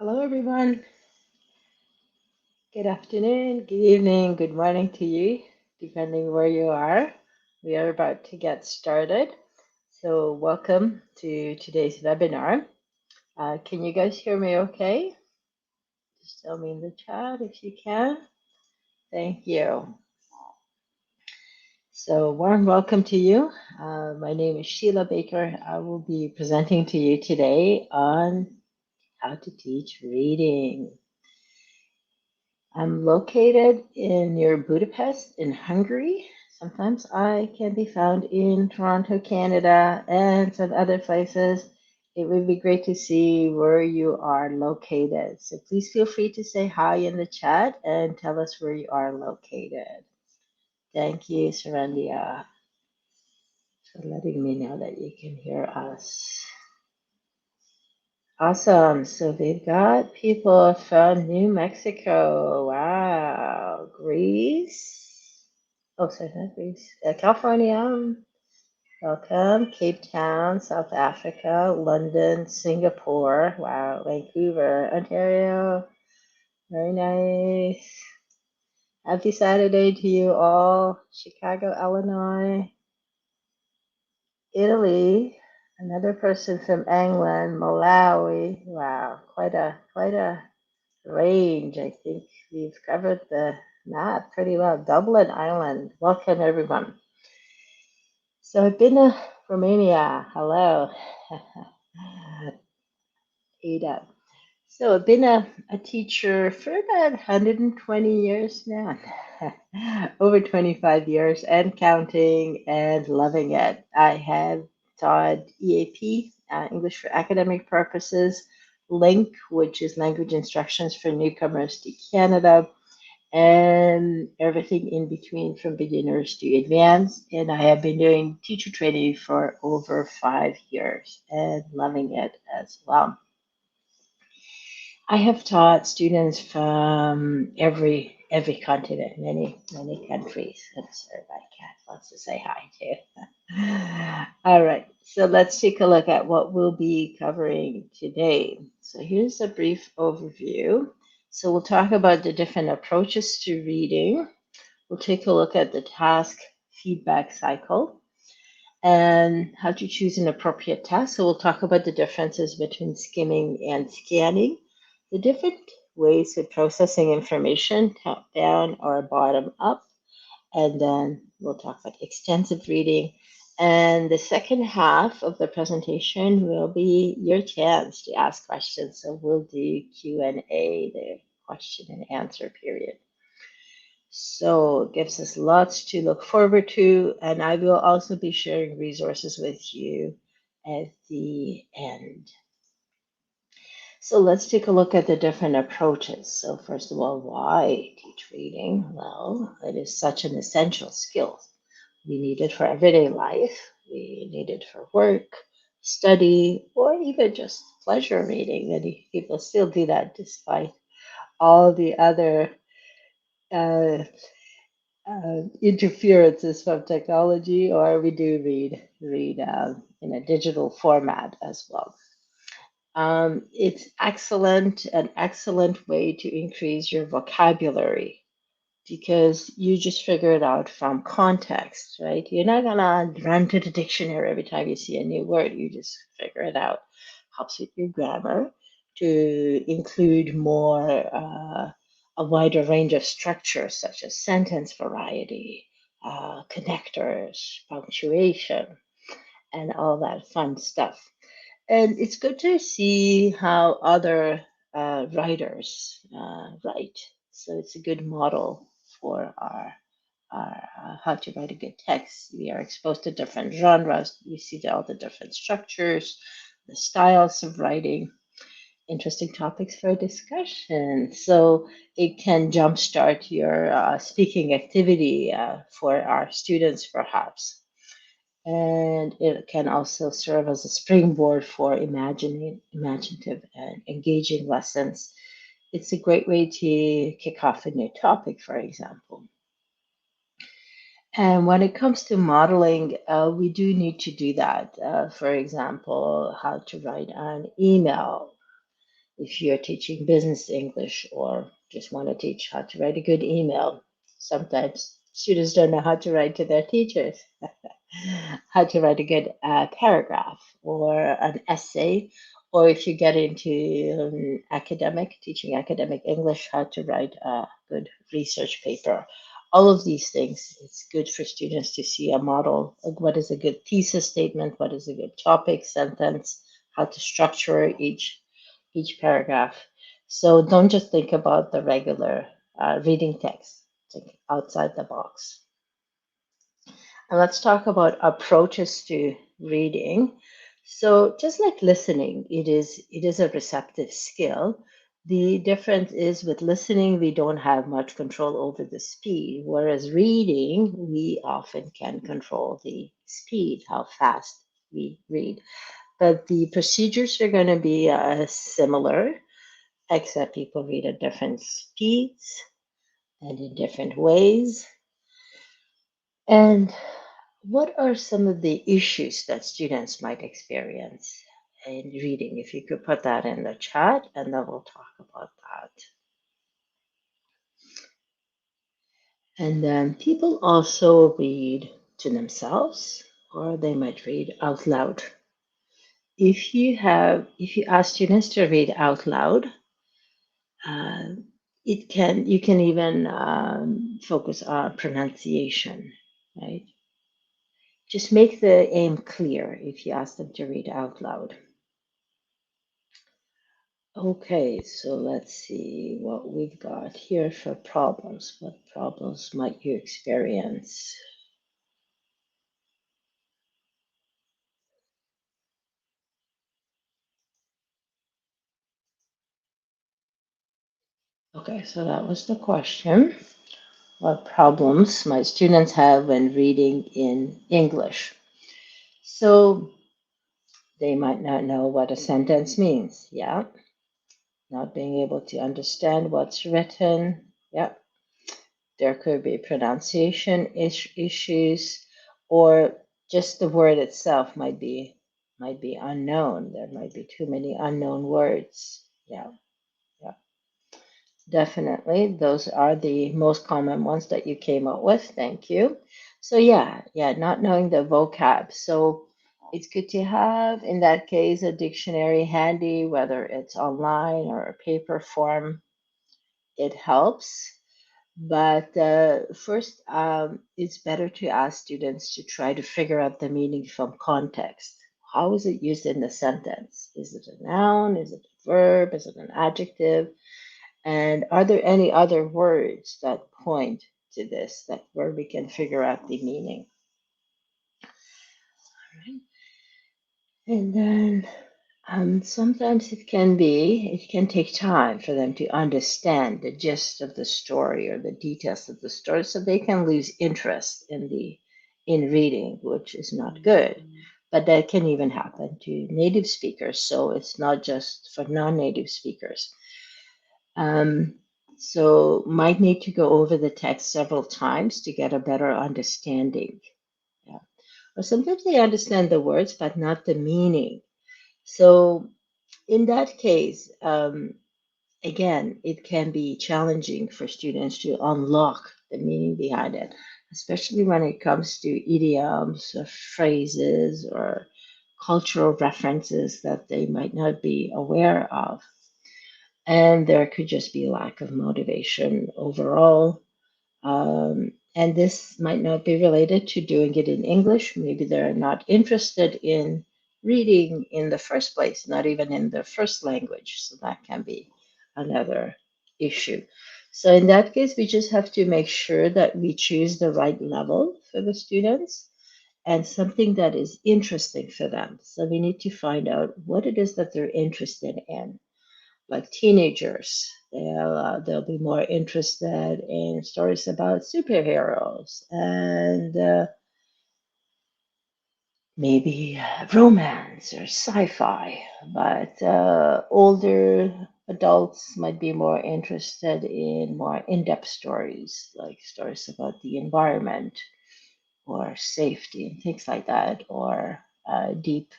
Hello, everyone. Good afternoon, good evening, good morning to you, depending where you are. We are about to get started. So, welcome to today's webinar. Can you guys hear me okay? Just tell me in the chat if you can. Thank you. So, warm welcome to you. My name is Sheila Baker. I will be presenting to you today on how to teach reading. I'm located in near Budapest in Hungary. Sometimes I can be found in Toronto, Canada, and some other places. It would be great to see where you are located. So please feel free to say hi in the chat and tell us where you are located. Thank you, Sarandia, for letting me know that you can hear us. Awesome. So they've got people from New Mexico. Wow. Greece. Oh, sorry, not Greece. California. Welcome. Cape Town, South Africa, London, Singapore. Wow. Vancouver, Ontario. Very nice. Happy Saturday to you all. Chicago, Illinois. Italy. Another person from England, Malawi. Wow. Quite a range. I think we've covered the map pretty well. Dublin Island. Welcome, everyone. So I've been to Romania. Hello. Ada. So I've been a teacher for about 120 years now. Over 25 years and counting and loving it. I have taught EAP, English for Academic Purposes, LINC, which is Language Instructions for Newcomers to Canada, and everything in between from beginners to advanced. And I have been doing teacher training for over 5 years and loving it as well. I have taught students from every continent, many countries. And sorry, my cat wants to say hi too. All right, so let's take a look at what we'll be covering today. So here's a brief overview. So we'll talk about the different approaches to reading. We'll take a look at the task feedback cycle and how to choose an appropriate task. So we'll talk about the differences between skimming and scanning, the different ways of processing information, top down or bottom up, and then we'll talk about extensive reading. And the second half of the presentation will be your chance to ask questions. So we'll do Q&A, the question and answer period. So it gives us lots to look forward to, and I will also be sharing resources with you at the end. So let's take a look at the different approaches. So first of all, why teach reading? Well, it is such an essential skill. We need it for everyday life. We need it for work, study, or even just pleasure reading. Many people still do that despite all the other uh, interferences from technology, or we do read in a digital format as well. It's an excellent way to increase your vocabulary because you just figure it out from context, right? You're not gonna run to the dictionary every time you see a new word. You just figure it out. Helps with your grammar to include more a wider range of structures such as sentence variety, connectors, punctuation, and all that fun stuff. And it's good to see how other writers write. So it's a good model for our how to write a good text. We are exposed to different genres. You see all the different structures, the styles of writing, interesting topics for discussion. So it can jumpstart your speaking activity for our students, perhaps. And it can also serve as a springboard for imaginative and engaging lessons. It's a great way to kick off a new topic, for example. And when it comes to modeling, we do need to do that. For example, how to write an email. If you're teaching business English or just want to teach how to write a good email, sometimes students don't know how to write to their teachers, how to write a good paragraph or an essay, or if you get into academic, teaching academic English, how to write a good research paper. All of these things, it's good for students to see a model of what is a good thesis statement, what is a good topic sentence, how to structure each paragraph. So don't just think about the regular reading text. Think outside the box. And let's talk about approaches to reading. So just like listening, it is a receptive skill. The difference is with listening, we don't have much control over the speed, whereas reading, we often can control the speed, how fast we read. But the procedures are going to be similar, except people read at different speeds and in different ways. And what are some of the issues that students might experience in reading? If you could put that in the chat, and then we'll talk about that. And then people also read to themselves, or they might read out loud. If you ask students to read out loud, uh, you can even focus on pronunciation, right? Just make the aim clear if you ask them to read out loud. Okay, so let's see what we've got here for problems. What problems might you experience? Okay, so that was the question. What problems might students have when reading in English? So they might not know what a sentence means. Yeah. Not being able to understand what's written. Yeah. There could be pronunciation issues, or just the word itself might be unknown. There might be too many unknown words. Yeah, yeah, definitely. Those are the most common ones that you came up with. Thank you. So yeah, not knowing the vocab. So it's good to have, in that case, a dictionary handy, whether it's online or a paper form. It helps. But first, it's better to ask students to try to figure out the meaning from context. How is it used in the sentence? Is it a noun? Is it a verb? Is it an adjective? And are there any other words that point to this, that where we can figure out the meaning? And then sometimes it can take time for them to understand the gist of the story or the details of the story, so they can lose interest in reading, which is not good. But that can even happen to native speakers, so it's not just for non-native speakers. Um, so might need to go over the text several times to get a better understanding. Yeah. Or sometimes they understand the words, but not the meaning. So in that case, again, it can be challenging for students to unlock the meaning behind it, especially when it comes to idioms or phrases or cultural references that they might not be aware of. And there could just be lack of motivation overall. And this might not be related to doing it in English. Maybe they're not interested in reading in the first place, not even in their first language. So that can be another issue. So in that case, we just have to make sure that we choose the right level for the students and something that is interesting for them. So we need to find out what it is that they're interested in. Like teenagers, they'll be more interested in stories about superheroes and maybe romance or sci-fi. But older adults might be more interested in more in-depth stories, like stories about the environment or safety and things like that, or deep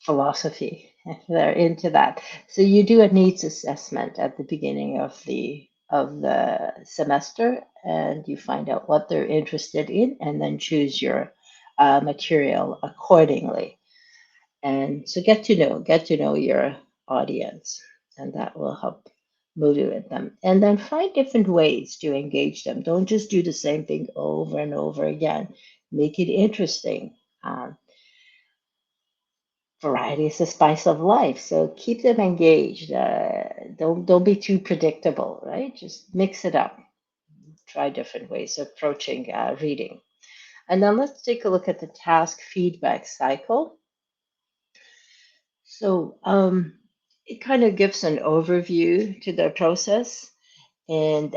philosophy. They're into that. So you do a needs assessment at the beginning of the semester, and you find out what they're interested in, and then choose your material accordingly. And so get to know your audience, and that will help motivate them. And then find different ways to engage them. Don't just do the same thing over and over again. Make it interesting. Variety is the spice of life, so keep them engaged. Don't be too predictable, right? Just mix it up. Try different ways of approaching reading. And then let's take a look at the task feedback cycle. So it kind of gives an overview to the process. And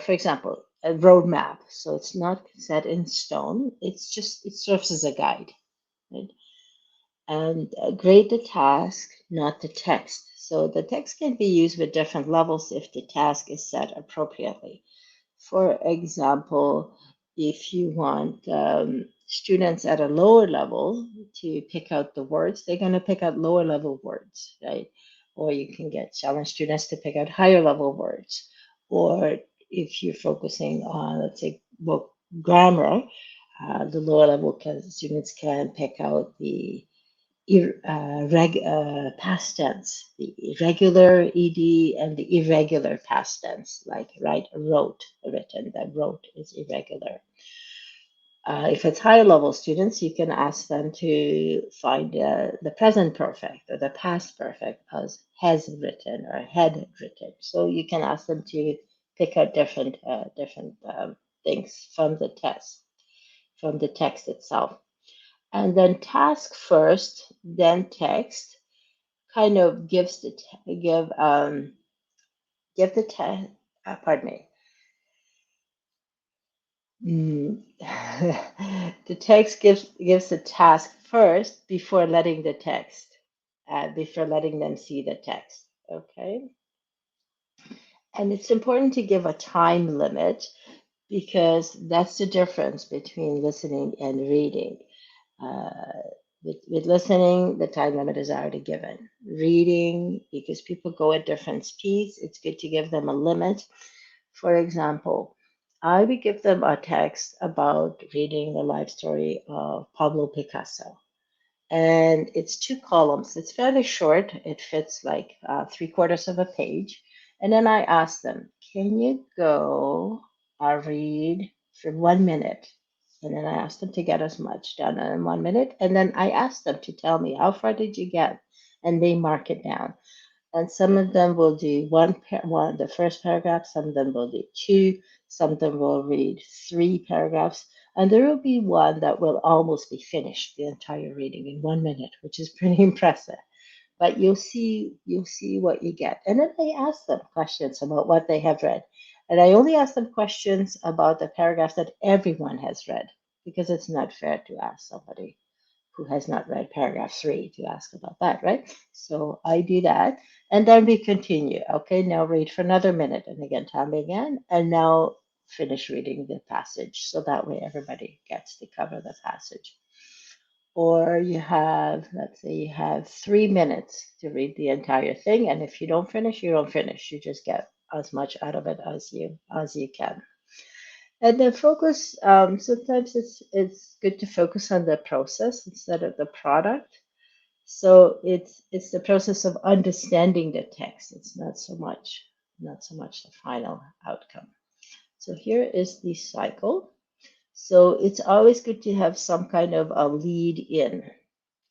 for example, a roadmap. So it's not set in stone. It serves as a guide, right? And grade the task, not the text. So the text can be used with different levels if the task is set appropriately. For example, if you want students at a lower level to pick out the words, they're going to pick out lower level words, right? Or you can get challenge students to pick out higher level words. Or if you're focusing on, let's say, book grammar, the lower level students can pick out the past tense, the irregular ed and the irregular past tense, like wrote, written. That wrote is irregular. If it's higher level students, you can ask them to find the present perfect or the past perfect as has written or had written. So you can ask them to pick out different things from the text itself. And then task first, then text kind of gives the give the test. Pardon me. Mm. The text gives the task first before letting them see the text. Okay, and it's important to give a time limit because that's the difference between listening and reading. Uh, with listening, the time limit is already given. Reading, because people go at different speeds, it's good to give them a limit. For example, I would give them a text about reading the life story of Pablo Picasso. And it's 2 columns. It's fairly short. It fits like 3/4 of a page. And then I ask them, can you go read for 1 minute? And then I ask them to get as much done in 1 minute. And then I ask them to tell me, how far did you get? And they mark it down. And some of them will do the first paragraph, some of them will do two, some of them will read 3 paragraphs, and there will be one that will almost be finished the entire reading in 1 minute, which is pretty impressive. But you'll see what you get. And then I ask them questions about what they have read. And I only ask them questions about the paragraphs that everyone has read, because it's not fair to ask somebody who has not read paragraph 3 to ask about that, right? So I do that. And then we continue. Okay, now read for another minute. And again, tell me again. And now finish reading the passage. So that way everybody gets to cover the passage. Or let's say you have 3 minutes to read the entire thing. And if you don't finish, you don't finish. You just get as much out of it as you can. And then focus. Sometimes it's good to focus on the process instead of the product. So it's the process of understanding the text. It's not so much the final outcome. So here is the cycle. So it's always good to have some kind of a lead in,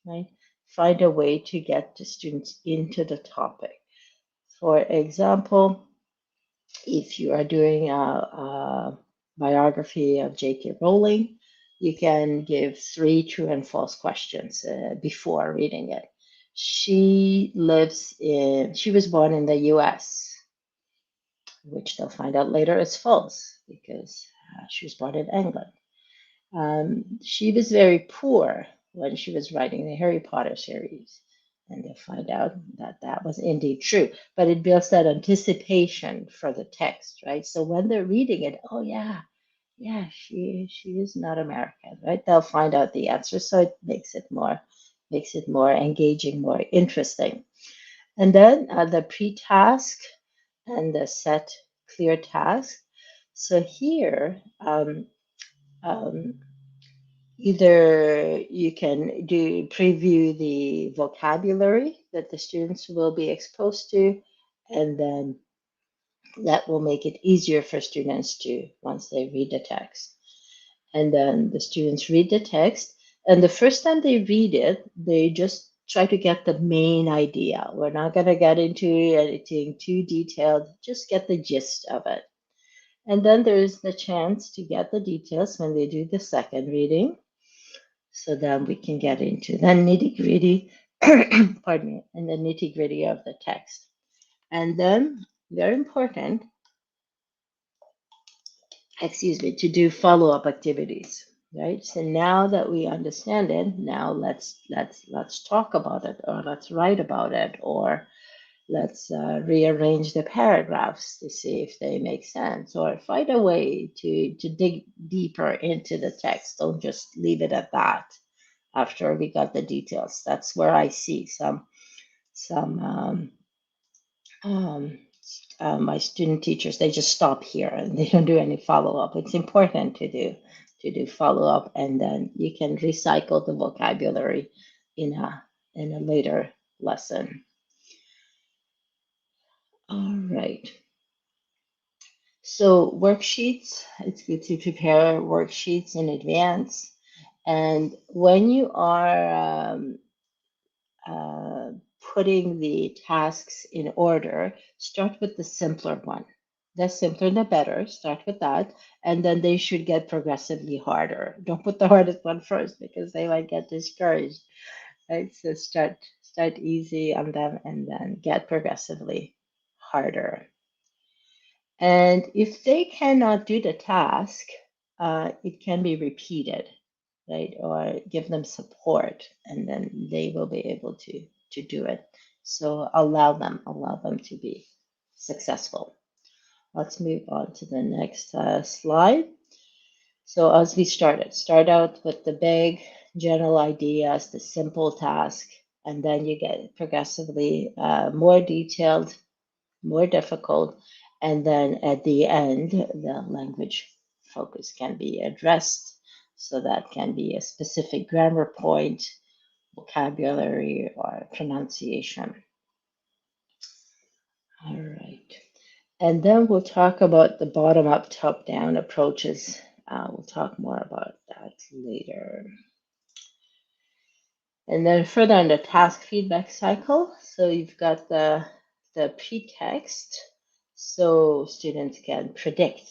right? Find a way to get the students into the topic. For example, if you are doing a biography of J.K. Rowling, you can give 3 true and false questions before reading it. She was born in the US, which they'll find out later is false because she was born in England. She was very poor when she was writing the Harry Potter series. And they'll find out that that was indeed true. But it builds that anticipation for the text, right? So when they're reading it, oh yeah, yeah, she is not American, right? They'll find out the answer, so it makes it more makes it more engaging, more interesting. And then the pre-task and the set clear task. So here, um, either you can do preview the vocabulary that the students will be exposed to, and then that will make it easier for students to once they read the text. And then the students read the text, and the first time they read it, they just try to get the main idea. We're not going to get into anything too detailed, just get the gist of it. And then there's the chance to get the details when they do the second reading. So then we can get into the nitty gritty, pardon me, and the nitty gritty of the text. And then, very important, excuse me, to do follow-up activities, right? So now that we understand it, now let's talk about it, or let's write about it, or let's rearrange the paragraphs to see if they make sense, or find a way to dig deeper into the text. Don't just leave it at that after we got the details. That's where I see some um, my student teachers, they just stop here and they don't do any follow up. It's important to do follow up, and then you can recycle the vocabulary in a later lesson. All right. So worksheets, it's good to prepare worksheets in advance. And when you are uh, putting the tasks in order, start with the simpler one. The simpler, the better. Start with that. And then they should get progressively harder. Don't put the hardest one first because they might get discouraged. Right? So start easy on them and then get progressively harder. And if they cannot do the task, it can be repeated, right? Or give them support, and then they will be able to do it. So allow them to be successful. Let's move on to the next slide. So as we start out with the big general ideas, the simple task, and then you get progressively more detailed, more difficult. And then at the end, the language focus can be addressed. So that can be a specific grammar point, vocabulary, or pronunciation. All right. And then we'll talk about the bottom up, top down approaches. We'll talk more about that later. And then further on the task feedback cycle, so you've got the pretext, so students can predict.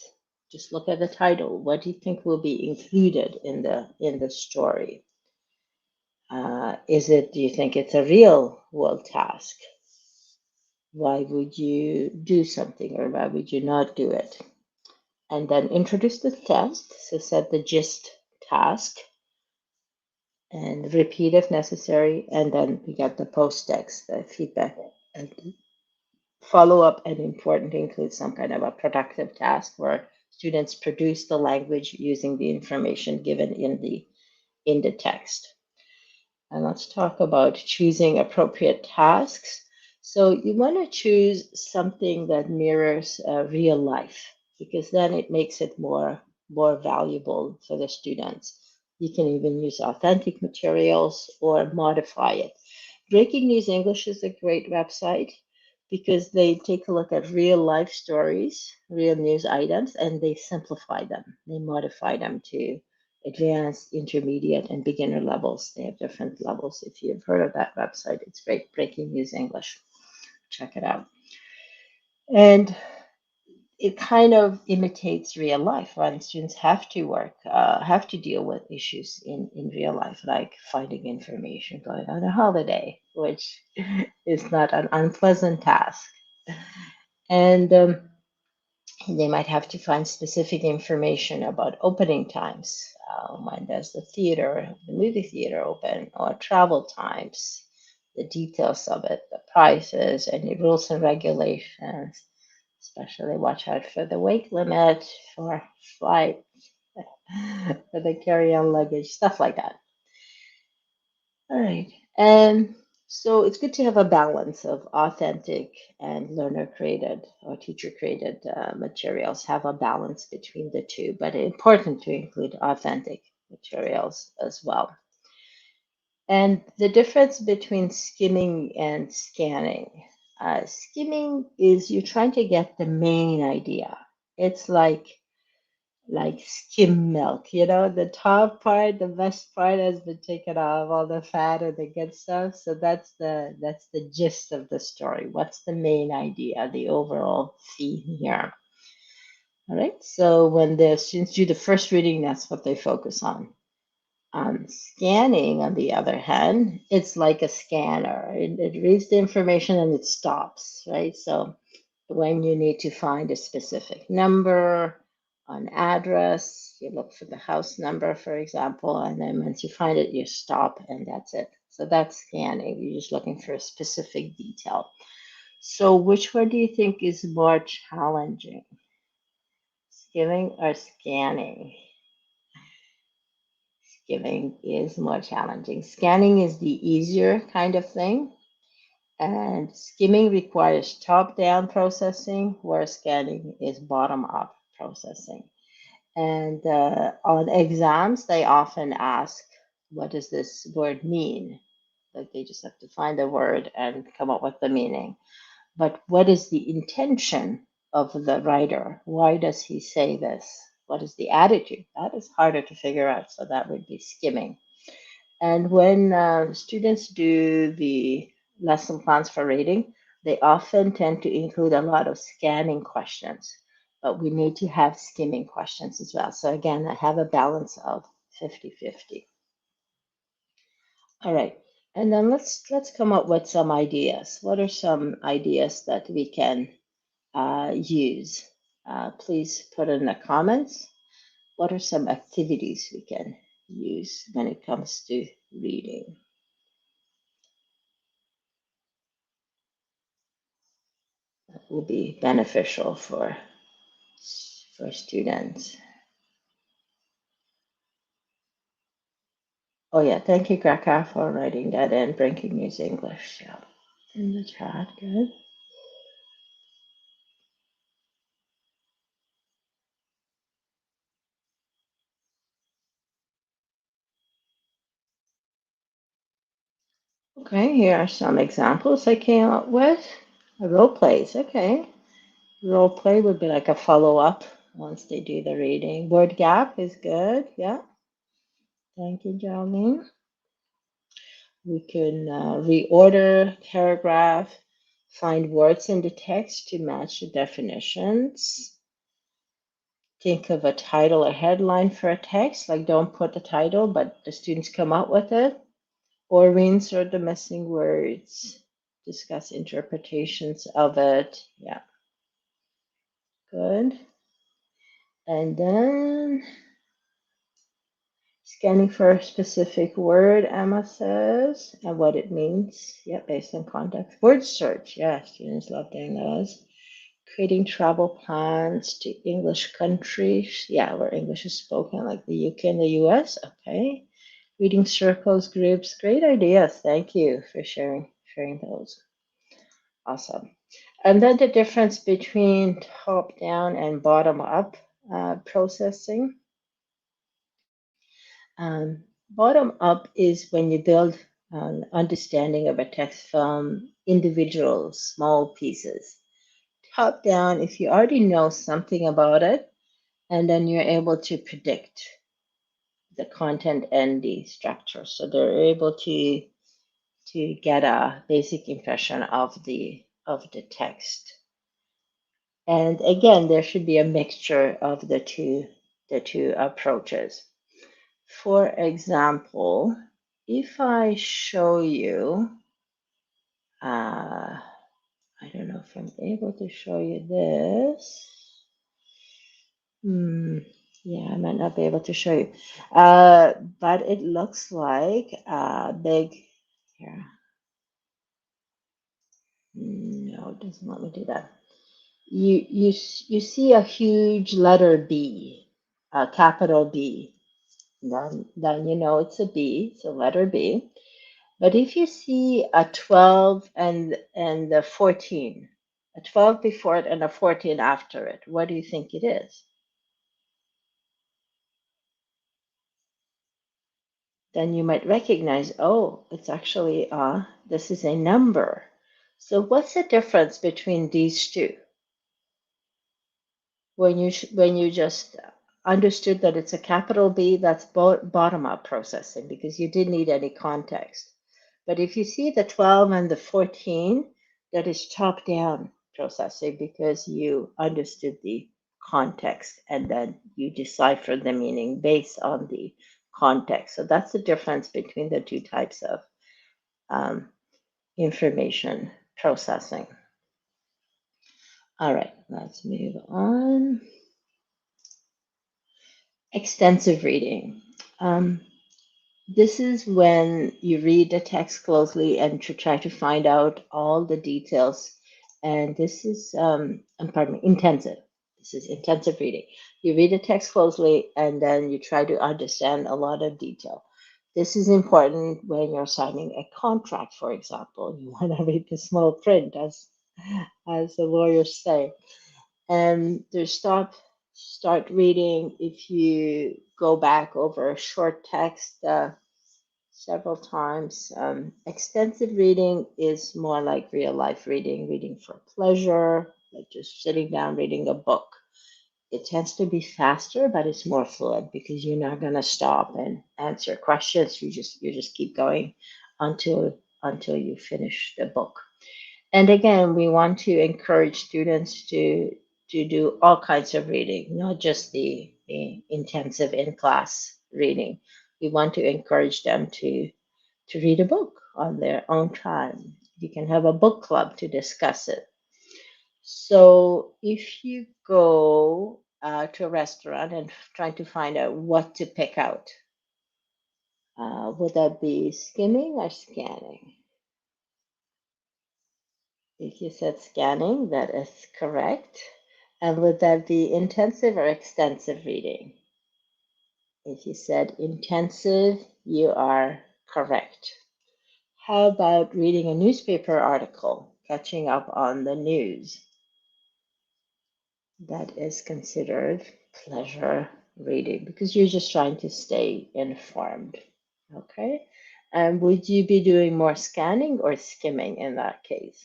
Just look at the title. What do you think will be included in the story? Do you think it's a real world task? Why would you do something, or why would you not do it? And then introduce the test, so set the gist task and repeat if necessary. And then we got the post text, the feedback. And follow up and important includes some kind of a productive task where students produce the language using the information given in the text. And let's talk about choosing appropriate tasks. So you want to choose something that mirrors real life, because then it makes it more valuable for the students. You can even use authentic materials or modify it. Breaking News English is a great website because they take a look at real life stories, real news items, and they simplify them. They modify them to advanced, intermediate, and beginner levels. They have different levels. If you've heard of that website, it's great. Breaking News English. Check it out. And it kind of imitates real life, right? Students have to deal with issues in real life, like finding information, going on a holiday, which is not an unpleasant task. And they might have to find specific information about opening times. When does the movie theater open, or travel times, the details of it, the prices, any rules and regulations. Especially watch out for the weight limit for flight, for the carry-on luggage, stuff like that. All right. And so it's good to have a balance of authentic and learner created or teacher created materials, have a balance between the two, but important to include authentic materials as well. And the difference between skimming and scanning. Skimming is you're trying to get the main idea. It's like skim milk, the top part, the best part has been taken off, all the fat and the good stuff. So that's the gist of the story. What's the main idea, the overall theme here? All right. So when the students do the first reading, that's what they focus on. Scanning, on the other hand, it's like a scanner. It reads the information and it stops, right? So when you need to find a specific number, an address, you look for the house number, for example, and then once you find it, you stop and that's it. So that's scanning. You're just looking for a specific detail. So which one do you think is more challenging? Skimming or scanning? Skimming is more challenging. Scanning is the easier kind of thing, and skimming requires top-down processing, where scanning is bottom-up processing. And on exams, they often ask, what does this word mean? Like they just have to find the word and come up with the meaning. But what is the intention of the writer? Why does he say this? What is the attitude? That is harder to figure out. So that would be skimming. And when students do the lesson plans for reading, they often tend to include a lot of scanning questions, but we need to have skimming questions as well. So again, I have a balance of 50-50. All right. And then let's come up with some ideas. What are some ideas that we can use? Please put in the comments. What are some activities we can use when it comes to reading? Will be beneficial for students. Oh yeah, thank you, Graka, for writing that in. Breaking News English. Yeah, in the chat. Good. Okay, here are some examples I came up with. Role plays. Okay, role play would be like a follow up once they do the reading. Word gap is good. Yeah. Thank you, Jolene. We can reorder paragraph, find words in the text to match the definitions. Think of a title or headline for a text, like don't put the title, but the students come up with it. Or reinsert the missing words. Discuss interpretations of it. Yeah, good. And then scanning for a specific word, Emma says, and what it means. Yeah, based on context. Word search. Yeah, students love doing those. Creating travel plans to English countries. Yeah, where English is spoken, like the UK and the US. Okay. Reading circles, groups. Great ideas. Thank you for sharing those. Awesome. And then the difference between top down and bottom up processing. Bottom up is when you build an understanding of a text from individual small pieces. Top down, if you already know something about it, and then you're able to predict the content and the structure. So they're able to get a basic impression of the text. And again, there should be a mixture of the two approaches. For example, if I show you, I don't know if I'm able to show you this. Yeah, I might not be able to show you. But it looks like a big, here. No, it doesn't let me do that. You see a huge letter B, a capital B. Then you know it's a B, so letter B. But if you see a 12 and the 14, a 12 before it and a 14 after it, what do you think it is? Then you might recognize, oh, it's actually this is a number. So what's the difference between these two? When you just understood that it's a capital B, that's bottom up processing because you didn't need any context. But if you see the 12 and the 14, that is top down processing because you understood the context and then you decipher the meaning based on the context. So that's the difference between the two types of um, information processing. All right, let's move on. Extensive reading. Um, this is when you read the text closely and to try to find out all the details. And this is, pardon me, intensive. This is intensive reading. You read the text closely and then you try to understand a lot of detail. This is important when you're signing a contract, for example. You want to read the small print, as the lawyers say. And to start reading, if you go back over a short text several times. Extensive reading is more like real life reading, reading for pleasure, like just sitting down reading a book. It tends to be faster, but it's more fluid because you're not going to stop and answer questions. You just keep going until you finish the book. And again, we want to encourage students to do all kinds of reading, not just the intensive in-class reading. We want to encourage them to read a book on their own time. You can have a book club to discuss it. So if you go to a restaurant and try to find out what to pick out, would that be skimming or scanning? If you said scanning, that is correct. And would that be intensive or extensive reading? If you said intensive, you are correct. How about reading a newspaper article, catching up on the news? That is considered pleasure reading because you're just trying to stay informed. Okay. And would you be doing more scanning or skimming in that case?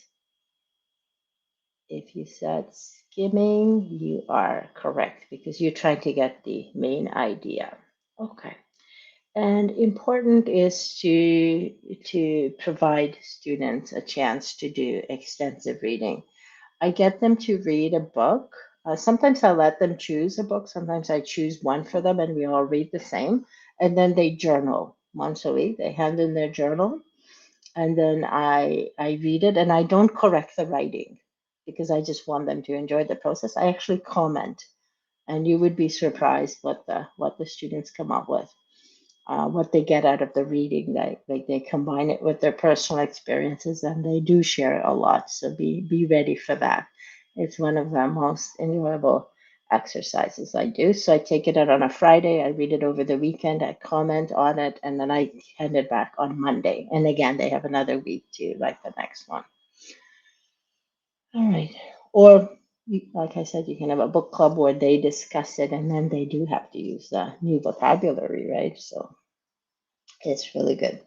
If you said skimming, you are correct because you're trying to get the main idea. Okay. And important is to provide students a chance to do extensive reading. I get them to read a book. Sometimes I let them choose a book. Sometimes I choose one for them and we all read the same. And then they journal once a week. They hand in their journal and then I read it and I don't correct the writing because I just want them to enjoy the process. I actually comment and you would be surprised what the students come up with, what they get out of the reading. Like they combine it with their personal experiences and they do share a lot. So be ready for that. It's one of the most enjoyable exercises I do. So I take it out on a Friday, I read it over the weekend, I comment on it, and then I hand it back on Monday. And again, they have another week to write the next one. All right. Or like I said, you can have a book club where they discuss it and then they do have to use the new vocabulary, right? So it's really good.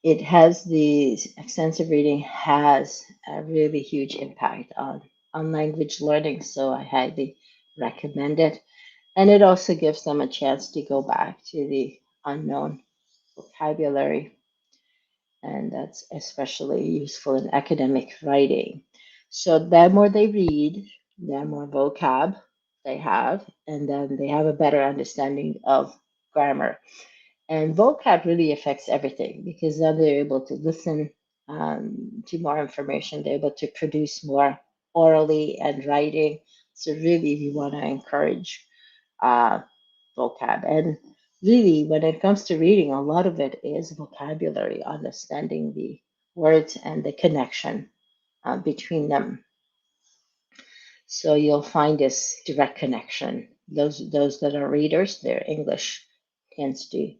It has the extensive reading has a really huge impact on language learning, so I highly recommend it. And it also gives them a chance to go back to the unknown vocabulary, and that's especially useful in academic writing. So the more they read, the more vocab they have, and then they have a better understanding of grammar. And vocab really affects everything because then they're able to listen to more information. They're able to produce more orally and writing. So really, we want to encourage uh, vocab. And really, when it comes to reading, a lot of it is vocabulary, understanding the words and the connection between them. So you'll find this direct connection. Those that are readers, their English tends to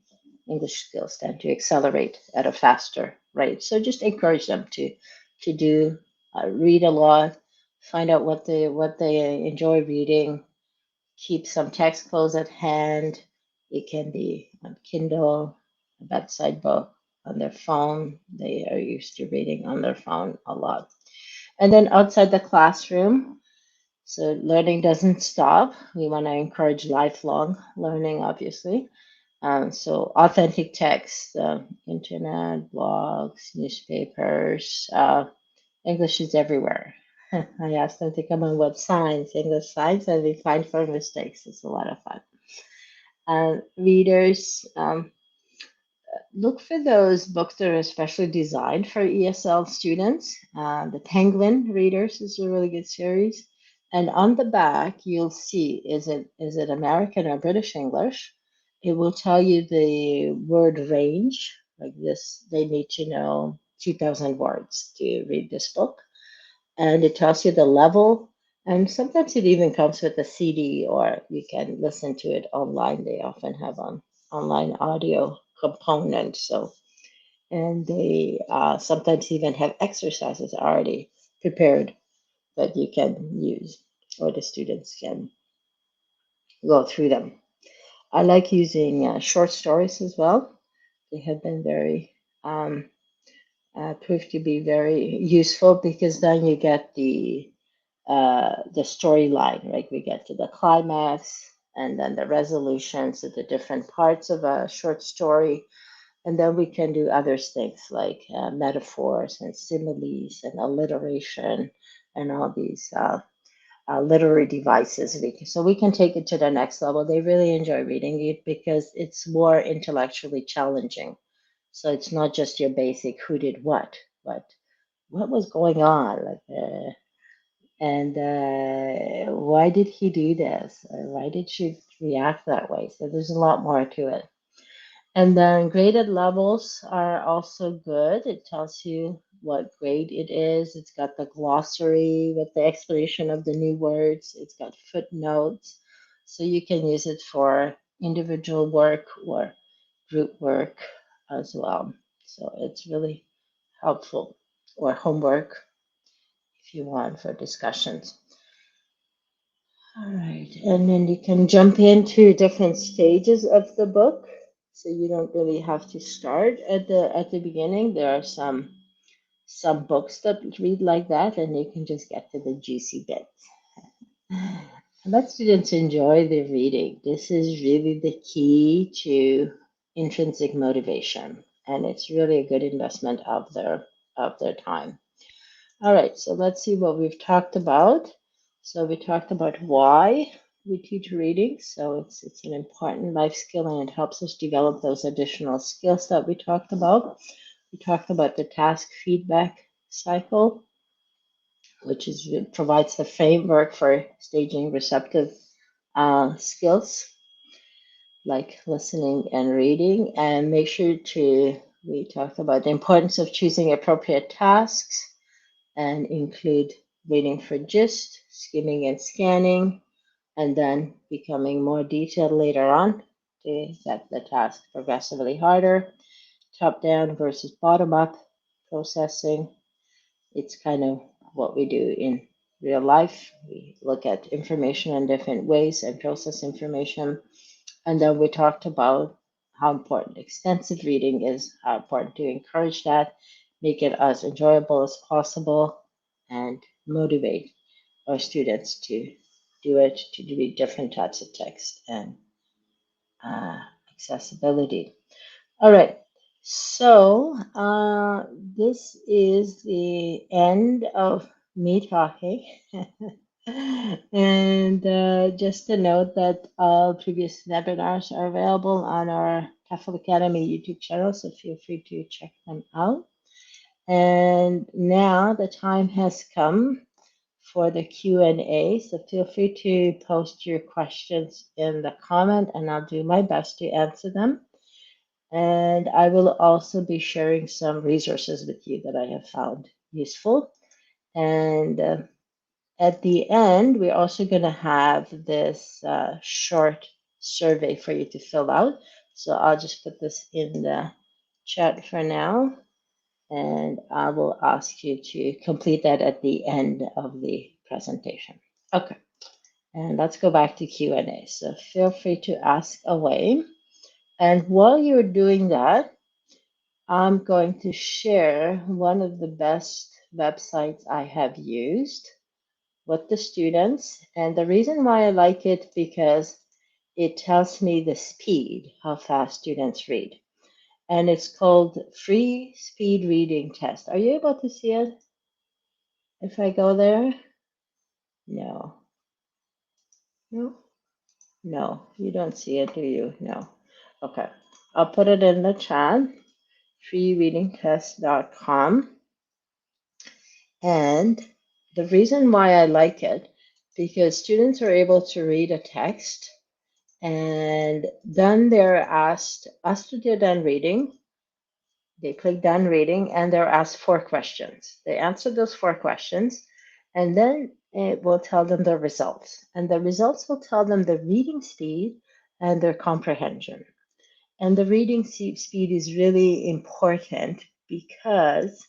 English skills tend to accelerate at a faster rate. So just encourage them to do read a lot, find out what they enjoy reading, keep some text close at hand. It can be on Kindle, a bedside book, on their phone. They are used to reading on their phone a lot. And then outside the classroom, so learning doesn't stop. We want to encourage lifelong learning, obviously. So authentic text, internet, blogs, newspapers, English is everywhere. I asked them to come on what science, English science, and we find for mistakes. It's a lot of fun. Readers, look for those books that are especially designed for ESL students. The Penguin Readers is a really good series. And on the back, you'll see is it American or British English? It will tell you the word range. Like this, they need to know 2,000 words to read this book, and it tells you the level. And sometimes it even comes with a CD, or you can listen to it online. They often have an online audio component. So, and they sometimes even have exercises already prepared that you can use, or the students can go through them. I like using short stories as well. They have been very proved to be very useful, because then you get the storyline, right? We get to the climax and then the resolutions of the different parts of a short story. And then we can do other things like metaphors and similes and alliteration and all these literary devices. So we can take it to the next level. They really enjoy reading it because it's more intellectually challenging. So it's not just your basic who did what, but what was going on, like and why did he do this? Or why did she react that way? So there's a lot more to it. And then graded levels are also good. It tells you what grade it is. It's got the glossary with the explanation of the new words. It's got footnotes. So you can use it for individual work or group work as well. So it's really helpful, or homework if you want for discussions. All right, and then you can jump into different stages of the book, so you don't really have to start at the beginning. There are some books that read like that, and you can just get to the juicy bits. Let students enjoy the reading. This is really the key to intrinsic motivation, and it's really a good investment of their time. All right, so let's see what we've talked about. So we talked about why we teach reading. So it's an important life skill, and it helps us develop those additional skills that we talked about. We talked about the task feedback cycle, which is provides the framework for staging receptive skills like listening and reading. And make sure to we talked about the importance of choosing appropriate tasks and include reading for gist, skimming and scanning, and then becoming more detailed later on to set the task progressively harder. Top down versus bottom up processing. It's kind of what we do in real life. We look at information in different ways and process information. And then we talked about how important extensive reading is, how important to encourage that, make it as enjoyable as possible, and motivate our students to do it, to read different types of text and uh, accessibility. All right. So this is the end of me talking. And just to note that all previous webinars are available on our TEFL Academy YouTube channel, so feel free to check them out. And now the time has come for the Q&A, so feel free to post your questions in the comment, and I'll do my best to answer them. And I will also be sharing some resources with you that I have found useful. And at the end, we're also going to have this short survey for you to fill out. So I'll just put this in the chat for now, and I will ask you to complete that at the end of the presentation. Okay, and let's go back to Q&A. So feel free to ask away. And while you're doing that, I'm going to share one of the best websites I have used with the students. And the reason why I like it because it tells me the speed, how fast students read. And it's called Free Speed Reading Test. Are you able to see it? If I go there? No. No? No, you don't see it, do you? No. Okay. I'll put it in the chat, freereadingtest.com. And the reason why I like it, because students are able to read a text and then they're asked, after they're done reading, they click done reading and they're asked 4 questions. They answer those 4 questions and then it will tell them the results. And the results will tell them the reading speed and their comprehension. And the reading speed is really important because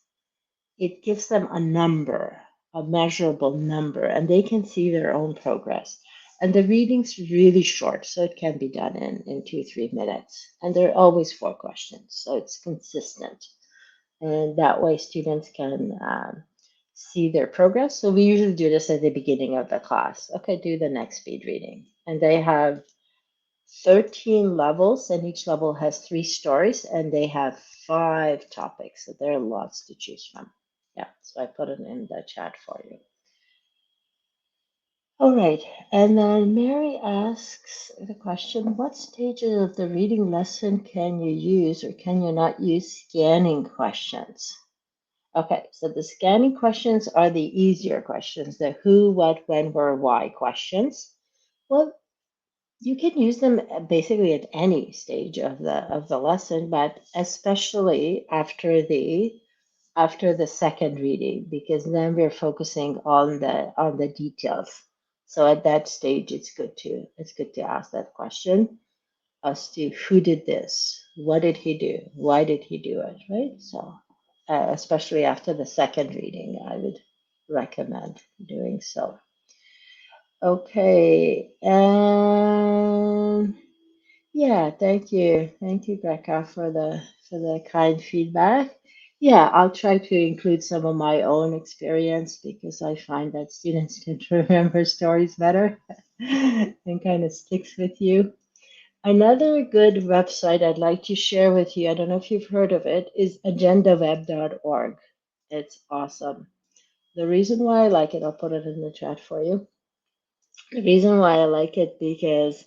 it gives them a number, a measurable number, and they can see their own progress. And the reading's really short, so it can be done in 2-3 minutes. And there are always 4 questions, so it's consistent. And that way students can see their progress. So we usually do this at the beginning of the class. Okay, do the next speed reading. And they have 13 levels, and each level has 3 stories, and they have 5 topics. So there are lots to choose from. Yeah, so I put it in the chat for you. All right, and then Mary asks the question, what stages of the reading lesson can you use or can you not use scanning questions? Okay, so the scanning questions are the easier questions, the who, what, when, where, why questions. Well, you can use them basically at any stage of the lesson, but especially after the second reading, because then we're focusing on the details. So at that stage, it's good to ask that question as to who did this, what did he do, why did he do it, right? So especially after the second reading, I would recommend doing so. Okay, and yeah, thank you, Becca, for the kind feedback. Yeah, I'll try to include some of my own experience because I find that students tend to remember stories better and kind of sticks with you. Another good website I'd like to share with you, I don't know if you've heard of it, is agendaweb.org. It's awesome. The reason why I like it, I'll put it in the chat for you. The reason why I like it because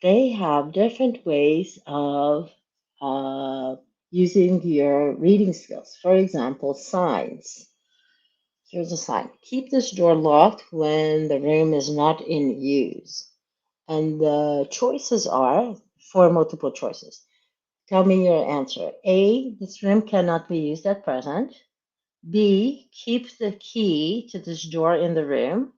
they have different ways of using your reading skills. For example, signs. Here's a sign. Keep this door locked when the room is not in use. And the choices are 4 multiple choices. Tell me your answer. A, this room cannot be used at present. B, keep the key to this door in the room.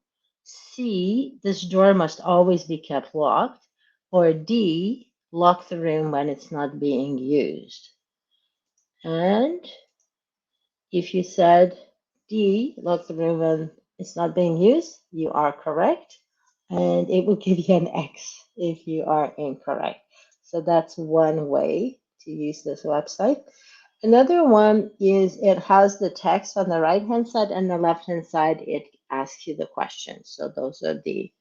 C, this door must always be kept locked. Or D, lock the room when it's not being used. And if you said D, lock the room when it's not being used, you are correct. And it will give you an X if you are incorrect. So that's one way to use this website. Another one is it has the text on the right hand side, and the left hand side it asks you the questions. So those are the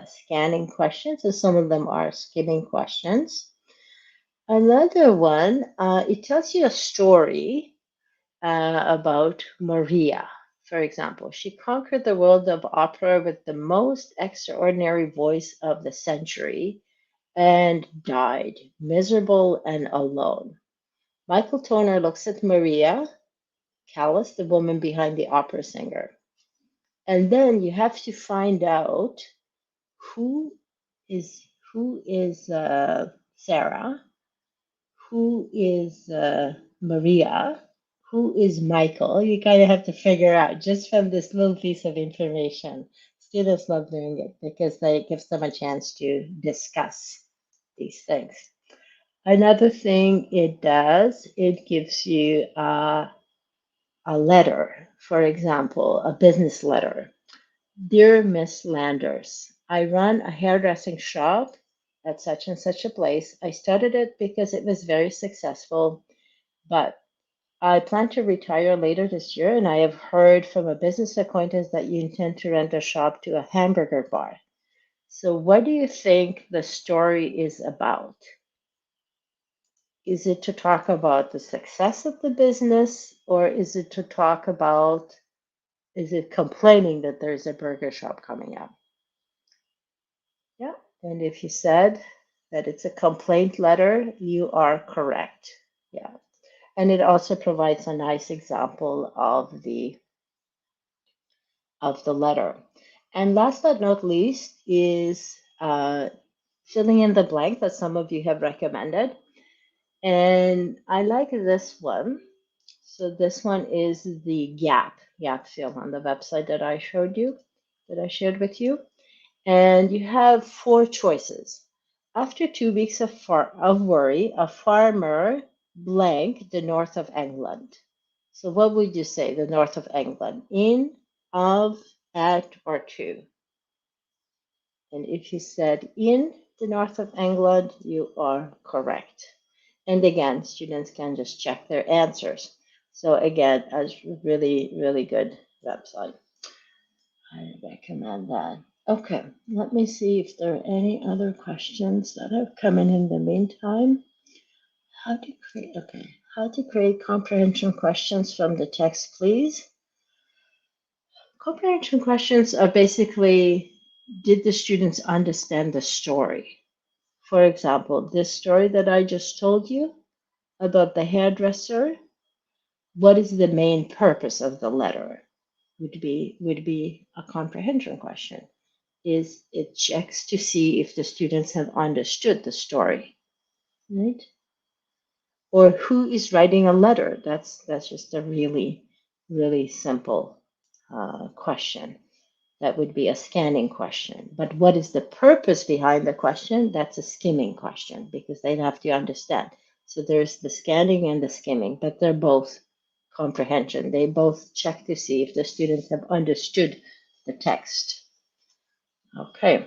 scanning questions, and some of them are skimming questions. Another one, it tells you a story about Maria. For example, she conquered the world of opera with the most extraordinary voice of the century and died miserable and alone. Michael Toner looks at Maria Callas, the woman behind the opera singer. And then you have to find out who is Sarah, who is Maria, who is Michael. You kind of have to figure out just from this little piece of information. Students love doing it because it gives them a chance to discuss these things. Another thing it does, it gives you a letter, for example, a business letter. Dear Miss Landers, I run a hairdressing shop at such and such a place. I started it because it was very successful, but I plan to retire later this year, and I have heard from a business acquaintance that you intend to rent a shop to a hamburger bar. So, what do you think the story is about? Is it to talk about the success of the business, or is it to talk about, is it complaining that there's a burger shop coming up? Yeah. And if you said that it's a complaint letter, you are correct. Yeah. And it also provides a nice example of the letter. And last but not least is filling in the blank that some of you have recommended. And I like this one. So this one is the gap fill on the website that I showed you, that I shared with you. And you have four choices. After 2 weeks of worry, a farmer blank the north of England. So what would you say, the north of England? In, of, at, or to? And if you said in the north of England, you are correct. And again, students can just check their answers. So again, a really, really good website. I recommend that. Okay, let me see if there are any other questions that have come in the meantime. How to create comprehension questions from the text, please. Comprehension questions are basically, did the students understand the story? For example, this story that I just told you about the hairdresser, what is the main purpose of the letter? Would be a comprehension question. Is it checks to see if the students have understood the story, right? Or who is writing a letter? That's just a really, really simple question. That would be a scanning question. But what is the purpose behind the question? That's a skimming question because they'd have to understand. So there's the scanning and the skimming, but they're both comprehension. They both check to see if the students have understood the text. Okay.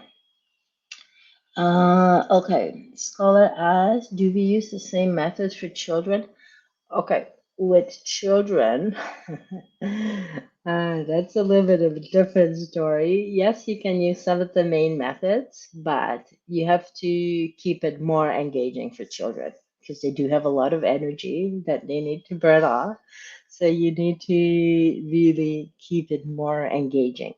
Okay. Scholar asks, do we use the same methods for children? Okay, with children, that's a little bit of a different story. Yes, you can use some of the main methods, but you have to keep it more engaging for children because they do have a lot of energy that they need to burn off. So you need to really keep it more engaging.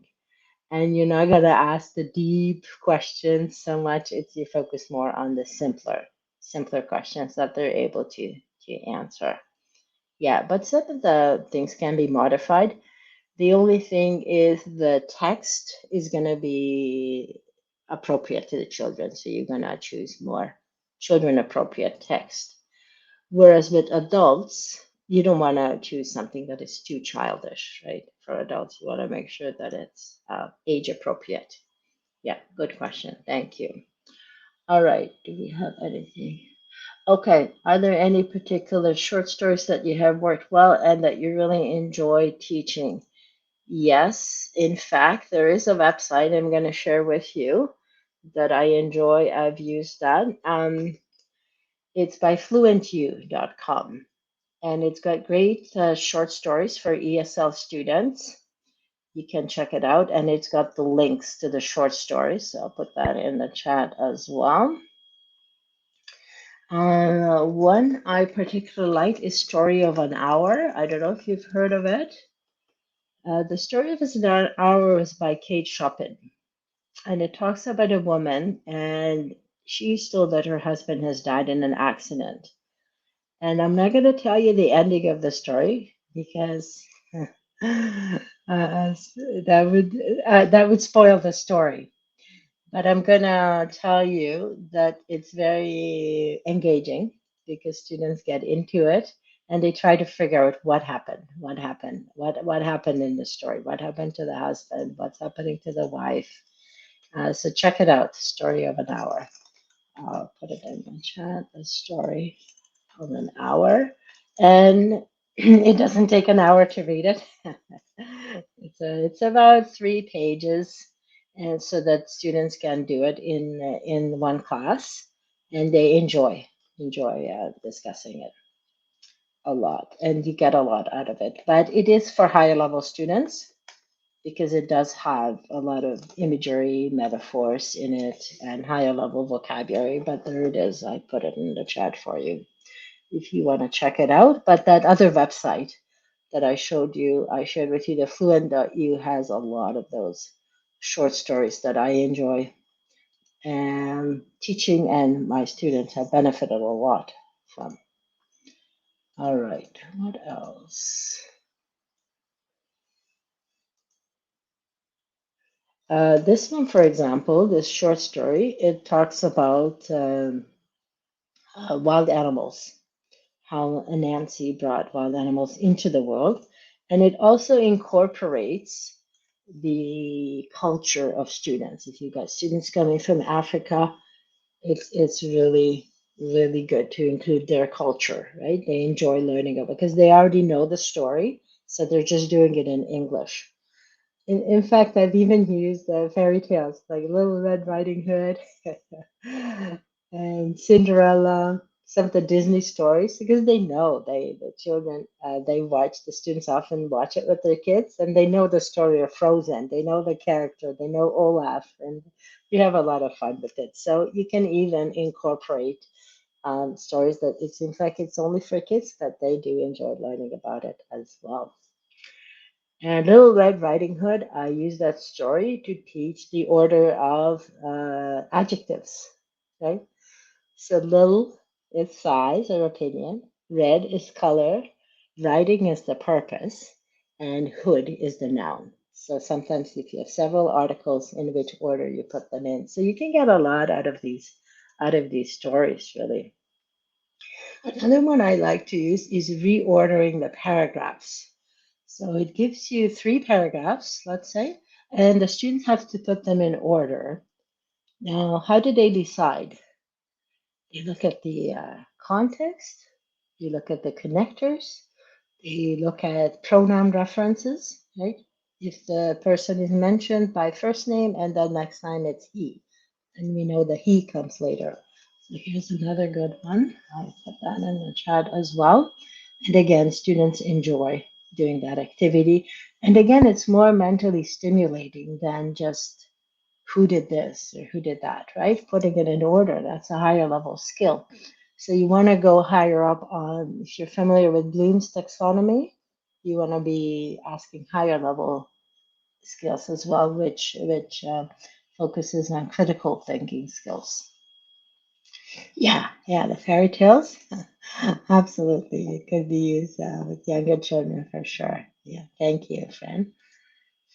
And you're not gonna ask the deep questions so much. It's you focus more on the simpler questions that they're able to answer. Yeah, but some of the things can be modified. The only thing is the text is going to be appropriate to the children. So you're going to choose more children appropriate text. Whereas with adults, you don't want to choose something that is too childish, right? For adults, you want to make sure that it's age appropriate. Yeah, good question. Thank you. All right. Do we have anything? Okay, are there any particular short stories that you have worked well and that you really enjoy teaching? Yes, in fact, there is a website I'm going to share with you that I enjoy. I've used that. It's by fluentu.com, and it's got great short stories for ESL students. You can check it out, and it's got the links to the short stories. So I'll put that in the chat as well. One I particularly like is Story of an Hour. I don't know if you've heard of it. The Story of an Hour was by Kate Chopin, and it talks about a woman, and she's told that her husband has died in an accident. And I'm not going to tell you the ending of the story because that would spoil the story. But I'm gonna tell you that it's very engaging because students get into it and they try to figure out what happened in the story, what happened to the husband, what's happening to the wife. So check it out, Story of an Hour. I'll put it in the chat, the story of an hour. And it doesn't take an hour to read it. It's about 3 pages, and so that students can do it in one class, and they enjoy discussing it a lot, and you get a lot out of it. But it is for higher level students because it does have a lot of imagery, metaphors in it, and higher level vocabulary. But there it is. I put it in the chat for you if you want to check it out. But that other website that I showed you, I shared with you, the Fluent.eu has a lot of those short stories that I enjoy. And teaching and my students have benefited a lot from. All right, what else? This one, for example, this short story, it talks about wild animals, how Nancy brought wild animals into the world. And it also incorporates the culture of students. If you've got students coming from Africa, it's really good to include their culture, right? They enjoy learning about it because they already know the story, so they're just doing it in English. In fact, I've even used fairy tales like Little Red Riding Hood and Cinderella, some of the Disney stories, because they know the children they watch, the students often watch it with their kids, and they know the story of Frozen. They know the character. They know Olaf, and we have a lot of fun with it. So you can even incorporate stories that it's in fact it's only for kids, but they do enjoy learning about it as well. And Little Red Riding Hood, I use that story to teach the order of adjectives, right? So little is size or opinion, red is color, riding is the purpose, and hood is the noun. So sometimes if you have several articles, in which order you put them in. So you can get a lot out of these stories, really. Another one I like to use is reordering the paragraphs. So it gives you 3 paragraphs, let's say, and the students have to put them in order. Now, how do they decide? They look at the context, you look at the connectors, they look at pronoun references, right? If the person is mentioned by first name and then next time it's he, and we know the he comes later. So here's another good one. I put that in the chat as well. And again, students enjoy doing that activity. And again, it's more mentally stimulating than just who did this or who did that, right? Putting it in order, that's a higher level skill. So you want to go higher up on, if you're familiar with Bloom's taxonomy, you want to be asking higher level skills as well, which focuses on critical thinking skills. Yeah, the fairy tales, absolutely, it could be used with younger children for sure. Yeah, thank you, friend,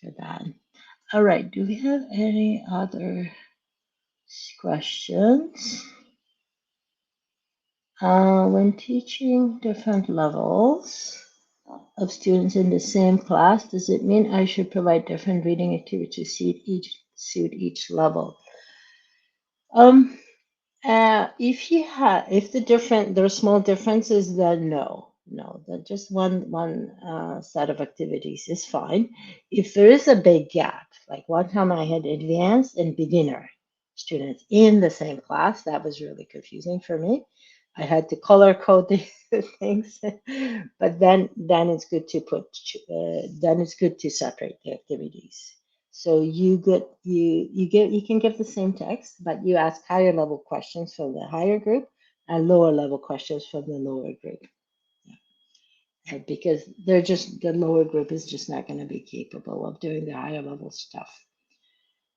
for that. All right, do we have any other questions? When teaching different levels of students in the same class, does it mean I should provide different reading activities to suit each level? Um, if there are small differences, then no, that just one set of activities is fine. If there is a big gap, like one time I had advanced and beginner students in the same class, that was really confusing for me. I had to color code the things, but then it's good to then it's good to separate the activities. So you can give the same text, but you ask higher level questions from the higher group and lower level questions from the lower group. Because the lower group is just not going to be capable of doing the higher level stuff.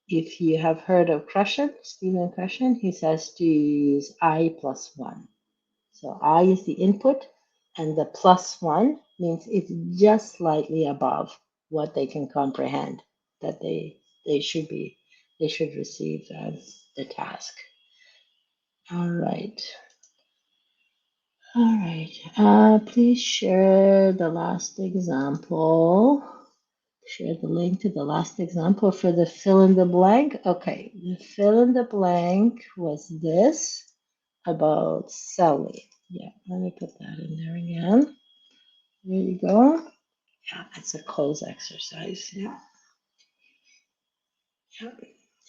If you have heard of Krushen, Stephen Krushen, he says to use I plus one. So I is the input, and the plus one means it's just slightly above what they can comprehend, that they should be they should receive the task. All right. All right. Please share the last example. Share the link to the last example for the fill in the blank. Okay, the fill in the blank was this about Sally. Yeah, let me put that in there again. There you go. Yeah, it's a close exercise. Yeah, yep,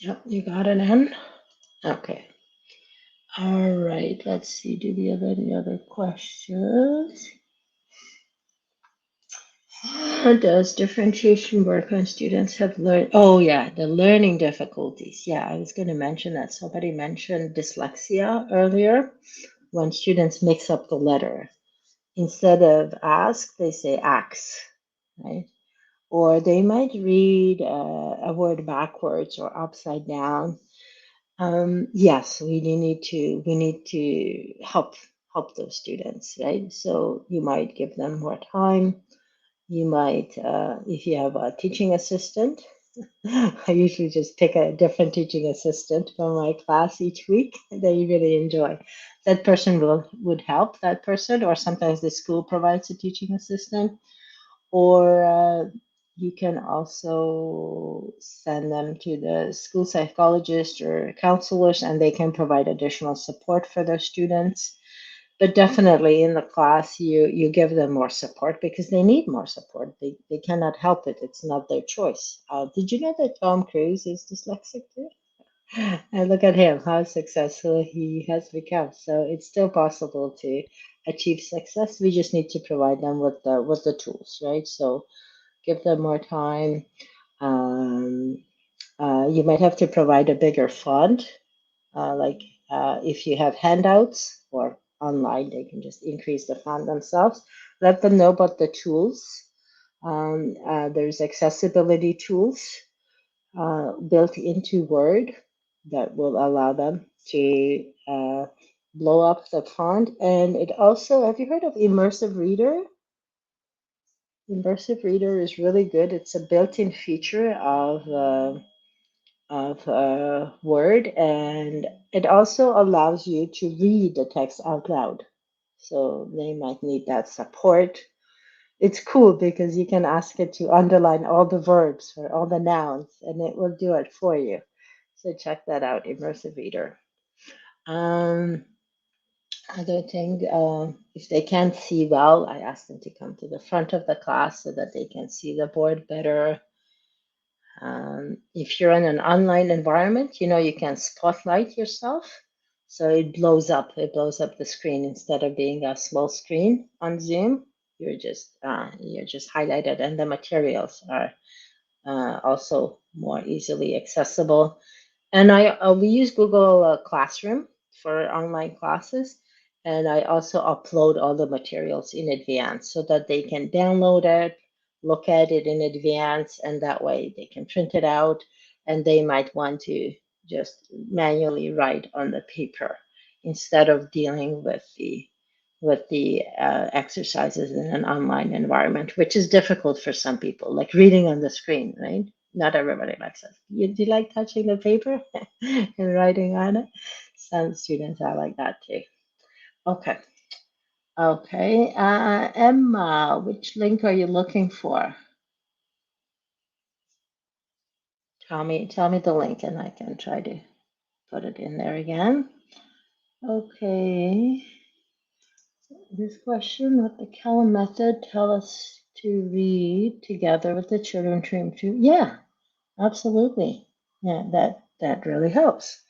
yep, you got it in. Okay. All right, let's see. Do we have any other questions? Does differentiation work when students have learned? Oh, yeah, the learning difficulties. Yeah, I was going to mention that. Somebody mentioned dyslexia earlier when students mix up the letter. Instead of ask, they say ax, right? Or they might read a word backwards or upside down. Yes, we need to help those students, right? So you might give them more time. You might, if you have a teaching assistant, I usually just pick a different teaching assistant for my class each week that you really enjoy. That person would help that person, or sometimes the school provides a teaching assistant, or you can also send them to the school psychologist or counselors, and they can provide additional support for their students. But definitely in the class, you give them more support because they need more support. They cannot help it. It's not their choice. Did you know that Tom Cruise is dyslexic too? And look at him, how successful he has become. So it's still possible to achieve success. We just need to provide them with the tools, right? So give them more time. Um, you might have to provide a bigger font, like if you have handouts or online, they can just increase the font themselves. Let them know about the tools. There's accessibility tools built into Word that will allow them to blow up the font. And it also, have you heard of Immersive Reader? Immersive Reader is really good. It's a built-in feature of Word, and it also allows you to read the text out loud. So they might need that support. It's cool because you can ask it to underline all the verbs or all the nouns, and it will do it for you. So check that out, Immersive Reader. Um, Other thing, if they can't see well, I ask them to come to the front of the class so that they can see the board better. If you're in an online environment, you can spotlight yourself. So it blows up the screen instead of being a small screen on Zoom. You're just highlighted, and the materials are also more easily accessible. And we use Google Classroom for online classes, and I also upload all the materials in advance so that they can download it, look at it in advance, and that way they can print it out, and they might want to just manually write on the paper instead of dealing with the exercises in an online environment, which is difficult for some people, like reading on the screen, right? Not everybody likes it. Do you like touching the paper and writing on it? Some students are like that too. Okay. Okay. Emma, which link are you looking for? Tell me the link and I can try to put it in there again. Okay. This question, what the Callum method tell us to read together with the children dream to? Yeah, absolutely. Yeah, that really helps.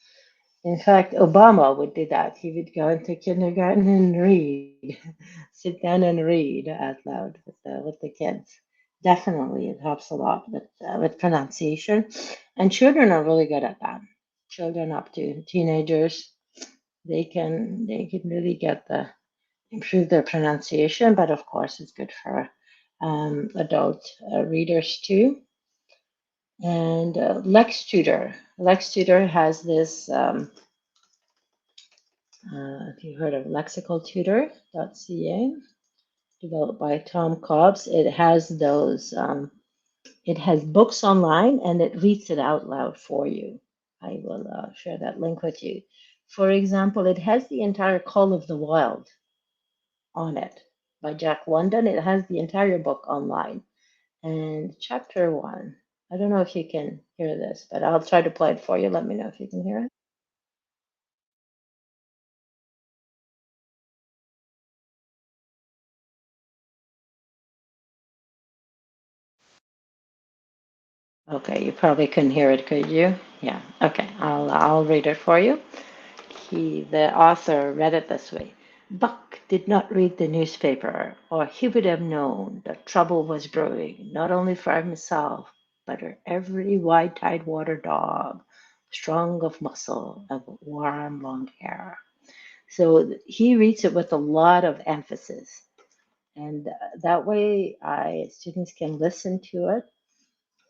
In fact, Obama would do that. He would go into kindergarten and read, sit down and read out loud with the kids. Definitely, it helps a lot with pronunciation, and children are really good at that. Children up to teenagers, they can really get the improve their pronunciation, but of course, it's good for adult readers too. And LexTutor. LexTutor has this. If you heard of lexicaltutor.ca, developed by Tom Cobbs, it has those. It has books online, and it reads it out loud for you. I will share that link with you. For example, it has the entire Call of the Wild on it by Jack London. It has the entire book online, And chapter one. I don't know if you can hear this, but I'll try to play it for you. Let me know if you can hear it. Okay, you probably couldn't hear it, could you? Yeah. Okay, I'll read it for you. The author read it this way. Buck did not read the newspaper, or he would have known that trouble was brewing, not only for himself, but for every white tidewater dog, strong of muscle and warm long hair. So he reads it with a lot of emphasis, and that way, students can listen to it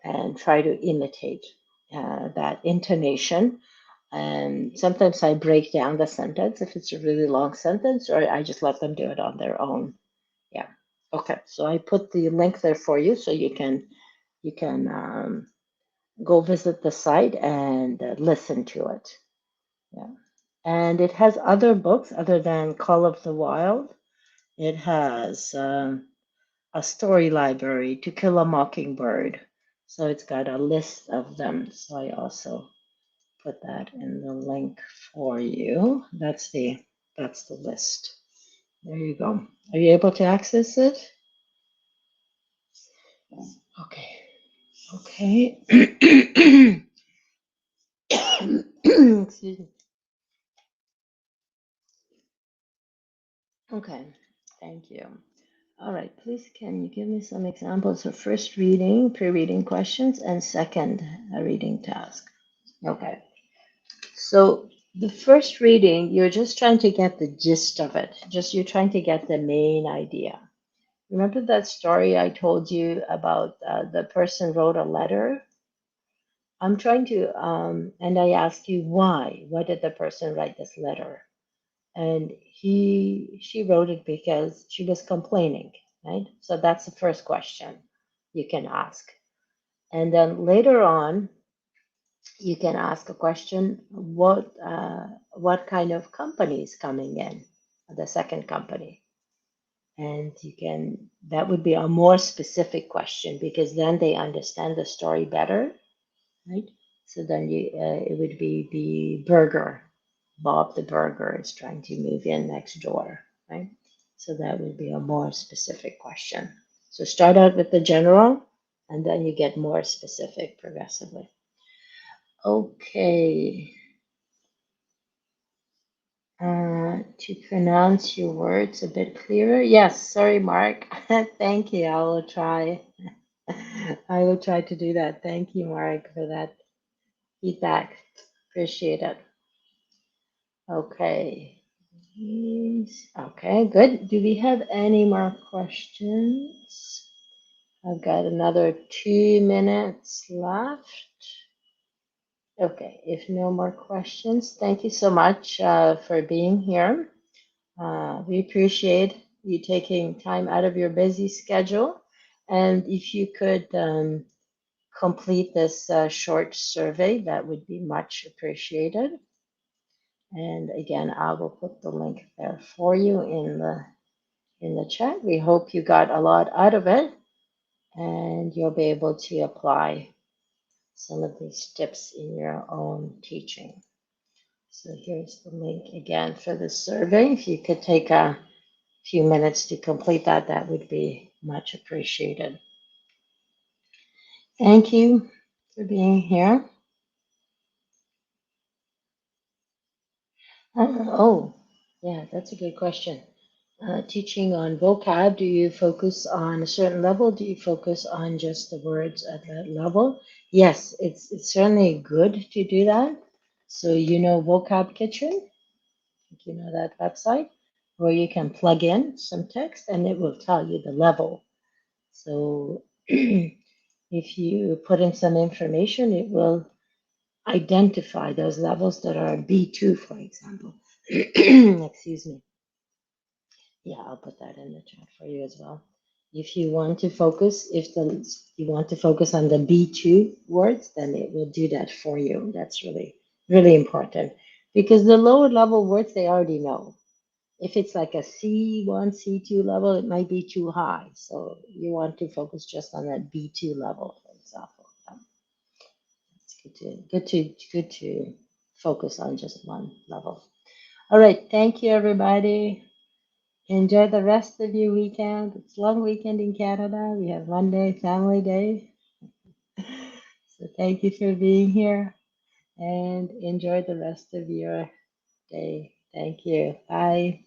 and try to imitate that intonation. And sometimes I break down the sentence if it's a really long sentence, or I just let them do it on their own. Yeah. Okay. So I put the link there for you, so you can go visit the site and listen to it. Yeah. And it has other books other than Call of the Wild. It has a story library, To Kill a Mockingbird. So it's got a list of them. So I also put that in the link for you. That's the list. There you go. Are you able to access it? Okay. Okay. Excuse me. Okay. Thank you. All right. Please, can you give me some examples of first reading, pre-reading questions, and second reading task? Okay. So the first reading, you're just trying to get the gist of it. Just you're trying to get the main idea. Remember that story I told you about the person wrote a letter? I'm trying to, and I asked you why. Why did the person write this letter? And she wrote it because she was complaining, right? So that's the first question you can ask. And then later on, you can ask a question, what kind of company is coming in, the second company? And you can, that would be a more specific question because then they understand the story better, right? So then it would be the burger. Bob the burger is trying to move in next door, right? So that would be a more specific question. So start out with the general and then you get more specific progressively. Okay. To pronounce your words a bit clearer. Yes, sorry, Mark. Thank you. I will try. I will try to do that. Thank you, Mark, for that feedback. Appreciate it. Okay. Yes. Okay, good. Do we have any more questions? I've got another 2 minutes left. Okay, if no more questions, thank you so much for being here. We appreciate you taking time out of your busy schedule. And if you could complete this short survey, that would be much appreciated. And again, I will put the link there for you in the chat. We hope you got a lot out of it and you'll be able to apply some of these tips in your own teaching. So here's the link again for the survey. If you could take a few minutes to complete that, that would be much appreciated. Thank you for being here. Oh, yeah, that's a good question. Teaching on vocab, do you focus on a certain level? Do you focus on just the words at that level? Yes, it's certainly good to do that. So you know Vocab Kitchen, you know that website where you can plug in some text and it will tell you the level. So if you put in some information, it will identify those levels that are B2, for example. Excuse me. Yeah, I'll put that in the chat for you as well. If you want to focus, if you want to focus on the B2 words, then it will do that for you. That's really, really important because the lower level words they already know. If it's like a C1, C2 level, it might be too high. So you want to focus just on that B2 level, for example. It's good to focus on just one level. All right, thank you everybody. Enjoy the rest of your weekend. It's a long weekend in Canada. We have Monday, Family Day. So thank you for being here and enjoy the rest of your day. Thank you. Bye.